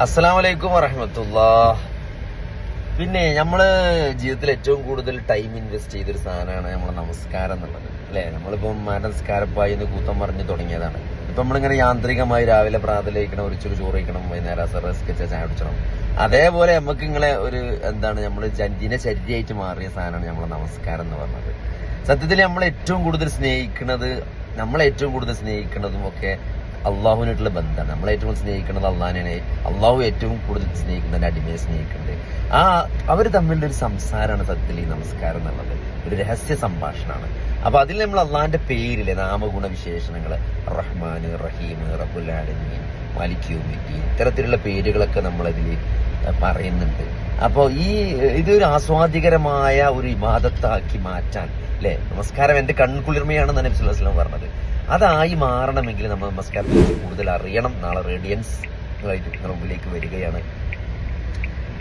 അസ്സലാമു അലൈക്കും വറഹ്മത്തുള്ളാഹ്. പിന്നെ നമ്മള് ജീവിതത്തിൽ ഏറ്റവും കൂടുതൽ ടൈം ഇൻവെസ്റ്റ് ചെയ്തൊരു സാധനമാണ് നമ്മളെ നമസ്കാരം എന്നുള്ളത് അല്ലെ. നമ്മളിപ്പം നമസ്കാരപ്പായി എന്ന് കൂത്തം പറഞ്ഞ് തുടങ്ങിയതാണ്. ഇപ്പൊ നമ്മളിങ്ങനെ യാന്ത്രികമായി രാവിലെ പ്രാതൽ കഴിക്കണം, ഒരു ചോറ് കഴിക്കണം, വൈകുന്നേരം അസറസ്കച്ച ചായ കുടിക്കണം. അതേപോലെ നമുക്ക് ഇങ്ങനെ ഒരു നമ്മള് ദിനചര്യയായിട്ട് മാറിയ സാധനമാണ് നമ്മളെ നമസ്കാരം എന്ന് പറഞ്ഞത്. സത്യത്തിൽ നമ്മളെ ഏറ്റവും കൂടുതൽ സ്നേഹിക്കുന്നതും ഒക്കെ അള്ളാഹുവിനായിട്ടുള്ള ബന്ധമാണ്. നമ്മളെ ഏറ്റവും കൂടുതൽ സ്നേഹിക്കുന്നത് അള്ളാഹിനെയാണ്. അള്ളാഹു ഏറ്റവും കൂടുതൽ സ്നേഹിക്കുന്നത് അടിമയെ സ്നേഹിക്കുന്നുണ്ട്. അവർ തമ്മിലുള്ള ഒരു സംസാരമാണ് സത്യത്തിൽ ഈ നമസ്കാരം എന്നുള്ളത്. ഒരു രഹസ്യ സംഭാഷണമാണ്. അപ്പൊ അതിൽ നമ്മൾ അള്ളാഹിന്റെ പേരിലെ നാമഗുണ വിശേഷണങ്ങള് റഹ്മാൻ, റഹീം, റബ്ബുൽ ആലമീൻ, മാലിക് യൗമിദ്ദീൻ, ഇത്തരത്തിലുള്ള പേരുകളൊക്കെ നമ്മളതിൽ പറയുന്നുണ്ട്. അപ്പൊ ഇതൊരു ആസ്വാദികരമായ ഒരു ഇബാദത്താക്കി മാറ്റാൻ അല്ലെ, നമസ്കാരം എന്റെ കൺകുളിർമയാണെന്ന് നബി സല്ലല്ലാഹു അലൈഹി വസല്ലം പറഞ്ഞത്. അതായി മാറണമെങ്കിൽ നമ്മൾ നമസ്കാരത്തെ കൂടുതൽ അറിയണം. നാളെ റേഡിയൻസ് മുമ്പിലേക്ക് വരികയാണ്.